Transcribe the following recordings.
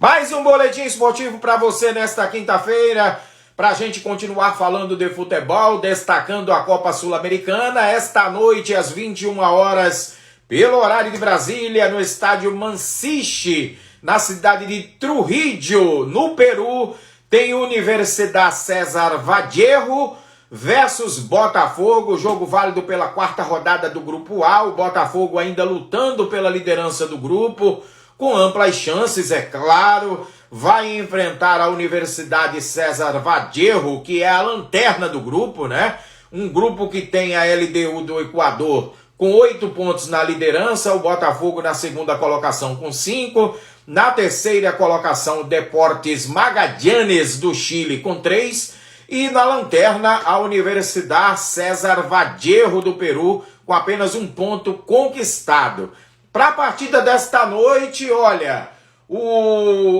Mais um boletim esportivo para você nesta quinta-feira, para a gente continuar falando de futebol, destacando a Copa Sul-Americana. Esta noite, às 21 horas, pelo horário de Brasília, no estádio Manciche, na cidade de Trujillo, no Peru, tem Universidade César Vallejo versus Botafogo, jogo válido pela quarta rodada do Grupo A, o Botafogo ainda lutando pela liderança do grupo, com amplas chances, é claro, vai enfrentar a Universidade César Vallejo, que é a lanterna do grupo, né? Um grupo que tem a LDU do Equador com 8 pontos na liderança, o Botafogo na segunda colocação com 5, na terceira colocação o Deportes Magallanes do Chile com 3, e na lanterna a Universidade César Vallejo do Peru com apenas 1 ponto conquistado. Para a partida desta noite, olha,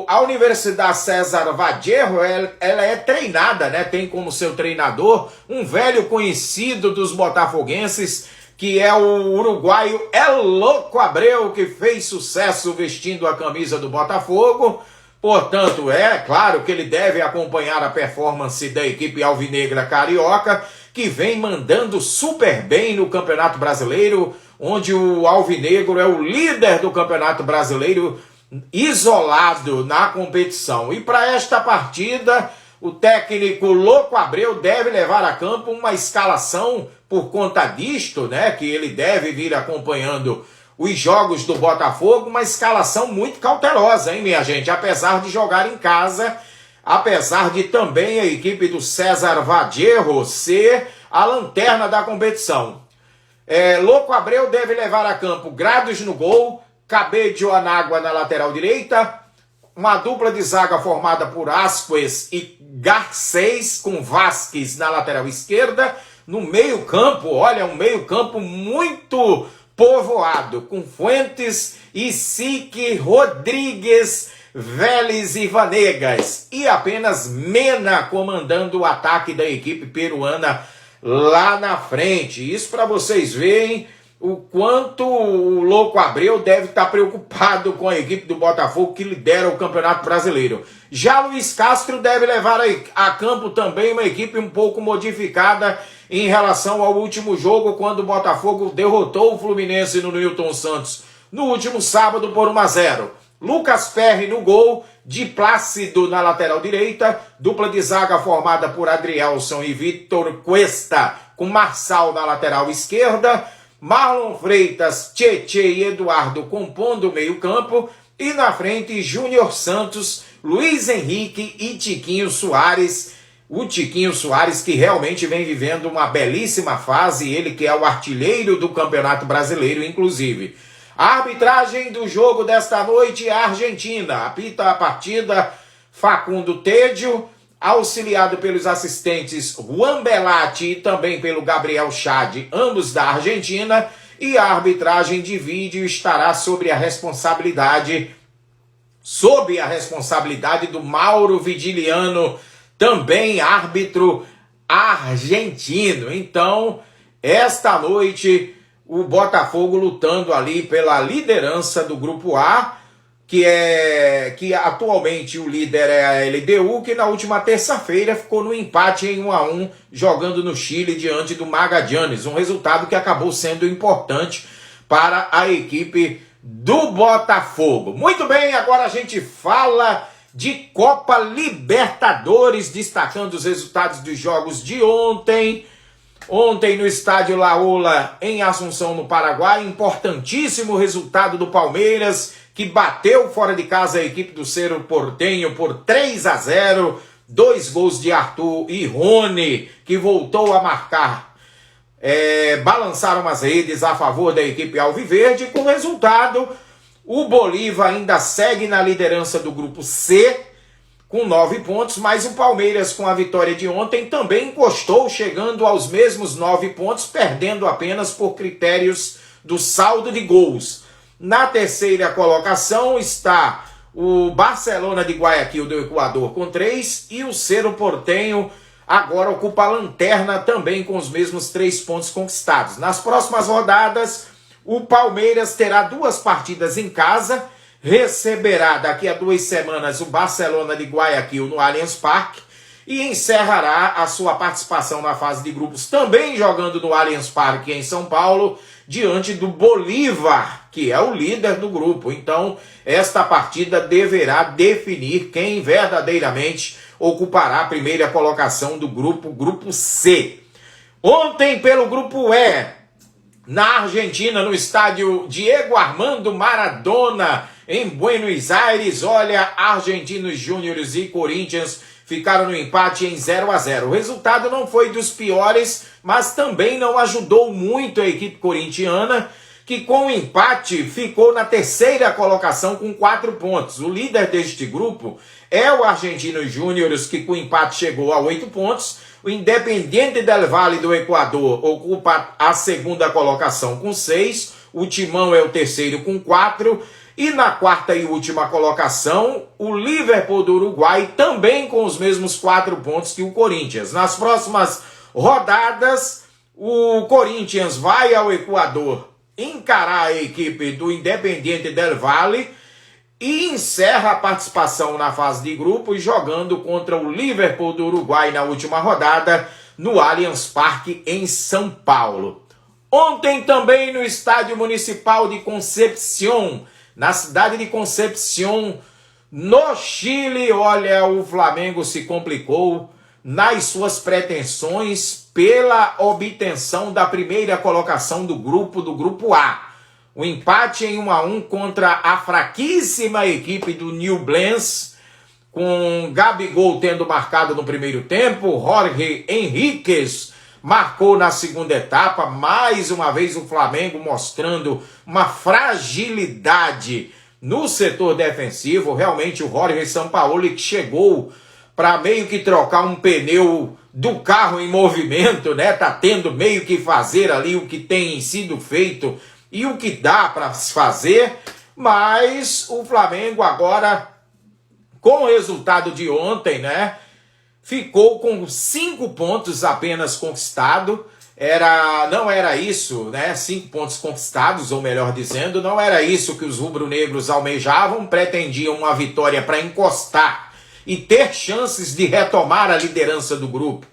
a Universidade César Vallejo, ela é treinada, né? Tem como seu treinador um velho conhecido dos botafoguenses, que é o uruguaio El Loco Abreu, que fez sucesso vestindo a camisa do Botafogo. Portanto, é claro que ele deve acompanhar a performance da equipe alvinegra carioca, que vem mandando super bem no Campeonato Brasileiro, onde o alvinegro é o líder do Campeonato Brasileiro, isolado na competição. E para esta partida, o técnico Loco Abreu deve levar a campo uma escalação por conta disto, né, que ele deve vir acompanhando os jogos do Botafogo, uma escalação muito cautelosa, hein, minha gente? Apesar de jogar em casa, apesar de também a equipe do César Vallejo ser a lanterna da competição. Loco Abreu deve levar a campo Grados no gol, Cabello Anágua na lateral direita, uma dupla de zaga formada por Asquez e Garcês, com Vasquez na lateral esquerda. No meio campo, olha, um meio campo muito povoado, com Fuentes, Isique, Rodrigues, Vélez e Vanegas. E apenas Mena comandando o ataque da equipe peruana lá na frente. Isso para vocês verem o quanto o Loco Abreu deve estar preocupado com a equipe do Botafogo, que lidera o Campeonato Brasileiro. Já Luiz Castro deve levar a campo também uma equipe um pouco modificada em relação ao último jogo, quando o Botafogo derrotou o Fluminense no Newton Santos no último sábado por 1-0. Lucas Perry no gol, de Plácido na lateral direita, dupla de zaga formada por Adrielson e Vitor Cuesta, com Marçal na lateral esquerda, Marlon Freitas, Tietê e Eduardo compondo o meio campo, e na frente Júnior Santos, Luiz Henrique e Tiquinho Soares. O Tiquinho Soares, que realmente vem vivendo uma belíssima fase, ele que é o artilheiro do Campeonato Brasileiro, inclusive. A arbitragem do jogo desta noite é a Argentina. Apita a partida Facundo Tedio, auxiliado pelos assistentes Juan Belatti e também pelo Gabriel Chad, ambos da Argentina, e a arbitragem de vídeo estará sob a responsabilidade do Mauro Vigiliano, também árbitro argentino. Então, esta noite, o Botafogo lutando ali pela liderança do Grupo A, que atualmente o líder é a LDU, que na última terça-feira ficou no empate em 1-1, jogando no Chile diante do Magallanes, um resultado que acabou sendo importante para a equipe do Botafogo. Muito bem, agora a gente fala de Copa Libertadores, destacando os resultados dos jogos de ontem. Ontem no estádio Laola, em Assunção, no Paraguai, importantíssimo resultado do Palmeiras, que bateu fora de casa a equipe do Cerro Porteño por 3-0, 2 gols de Arthur e Rony, que voltou a marcar. Balançaram as redes a favor da equipe alviverde. Com o resultado, o Bolívar ainda segue na liderança do grupo C, com 9 pontos, mas o Palmeiras, com a vitória de ontem, também encostou, chegando aos mesmos 9 pontos, perdendo apenas por critérios do saldo de gols. Na terceira colocação está o Barcelona de Guayaquil do Equador com 3, e o Cerro Porteño agora ocupa a lanterna também com os mesmos 3 pontos conquistados. Nas próximas rodadas, o Palmeiras terá 2 partidas em casa receberá daqui a 2 semanas o Barcelona de Guayaquil no Allianz Parque e encerrará a sua participação na fase de grupos também jogando no Allianz Parque em São Paulo, diante do Bolívar, que é o líder do grupo. Então, esta partida deverá definir quem verdadeiramente ocupará a primeira colocação do grupo C. Ontem, pelo grupo E, na Argentina, no estádio Diego Armando Maradona, em Buenos Aires, olha, Argentinos Júniores e Corinthians ficaram no empate em 0-0. O resultado não foi dos piores, mas também não ajudou muito a equipe corintiana, que com o empate ficou na terceira colocação com 4 pontos. O líder deste grupo é o Argentinos Júniores, que com o empate chegou a 8 pontos. O Independiente del Valle do Equador ocupa a segunda colocação com 6. O Timão é o terceiro com 4. E na quarta e última colocação, o Liverpool do Uruguai, também com os mesmos 4 pontos que o Corinthians. Nas próximas rodadas, o Corinthians vai ao Equador encarar a equipe do Independiente del Valle e encerra a participação na fase de grupos jogando contra o Liverpool do Uruguai na última rodada no Allianz Parque em São Paulo. Ontem também no Estádio Municipal de Concepción, na cidade de Concepción, no Chile, olha, o Flamengo se complicou nas suas pretensões pela obtenção da primeira colocação do grupo A. O empate em 1-1 contra a fraquíssima equipe do Ñublense, com Gabigol tendo marcado no primeiro tempo, Jorge Henriquez marcou na segunda etapa. Mais uma vez o Flamengo mostrando uma fragilidade no setor defensivo. Realmente o Jorge Sampaoli, que chegou para meio que trocar um pneu do carro em movimento, né? Tá tendo meio que fazer ali o que tem sido feito e o que dá para se fazer, mas o Flamengo agora, com o resultado de ontem, né, ficou com 5 pontos apenas conquistado. Não era isso, né, 5 pontos conquistados, ou melhor dizendo, não era isso que os rubro-negros almejavam, pretendiam uma vitória para encostar e ter chances de retomar a liderança do grupo,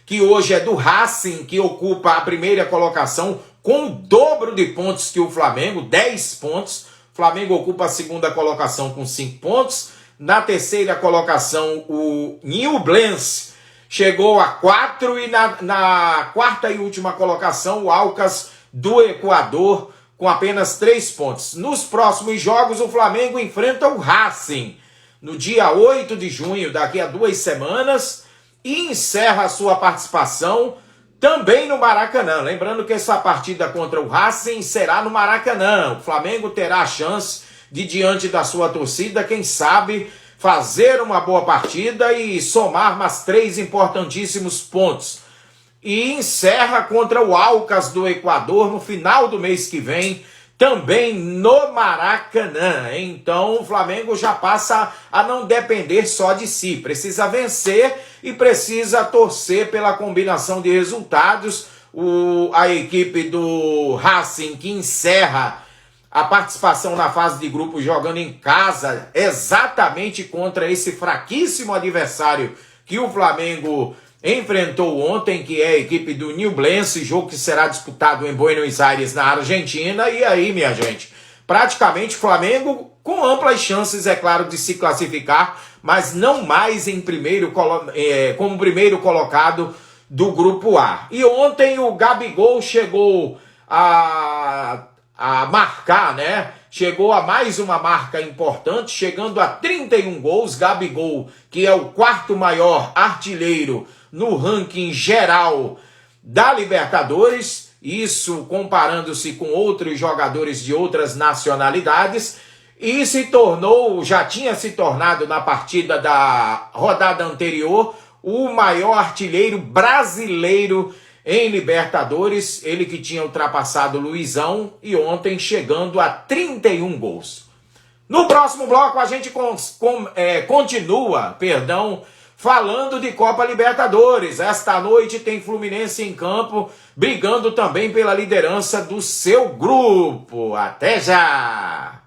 que hoje é do Racing, que ocupa a primeira colocação com o dobro de pontos que o Flamengo, 10 pontos. O Flamengo ocupa a segunda colocação com 5 pontos. Na terceira colocação, o Ñublense chegou a 4 e na quarta e última colocação, o Aucas do Equador com apenas 3 pontos. Nos próximos jogos, o Flamengo enfrenta o Racing no dia 8 de junho, daqui a 2 semanas, e encerra a sua participação também no Maracanã. Lembrando que essa partida contra o Racing será no Maracanã. O Flamengo terá a chance de, diante da sua torcida, quem sabe, fazer uma boa partida e somar mais 3 importantíssimos pontos. E encerra contra o Aucas do Equador no final do mês que vem, também no Maracanã. Então o Flamengo já passa a não depender só de si. Precisa vencer e precisa torcer pela combinação de resultados. A equipe do Racing, que encerra a participação na fase de grupo jogando em casa, exatamente contra esse fraquíssimo adversário que o Flamengo enfrentou ontem, que é a equipe do Ñublense, jogo que será disputado em Buenos Aires, na Argentina. E aí, minha gente, praticamente o Flamengo com amplas chances, é claro, de se classificar, mas não mais como primeiro colocado do grupo A. E ontem o Gabigol chegou a marcar, né? Chegou a mais uma marca importante, chegando a 31 gols. Gabigol, que é o 4º maior artilheiro no ranking geral da Libertadores, isso comparando-se com outros jogadores de outras nacionalidades, e já tinha se tornado na partida da rodada anterior o maior artilheiro brasileiro em Libertadores, ele que tinha ultrapassado o Luizão, e ontem chegando a 31 gols. No próximo bloco a gente continua, falando de Copa Libertadores. Esta noite tem Fluminense em campo, brigando também pela liderança do seu grupo. Até já!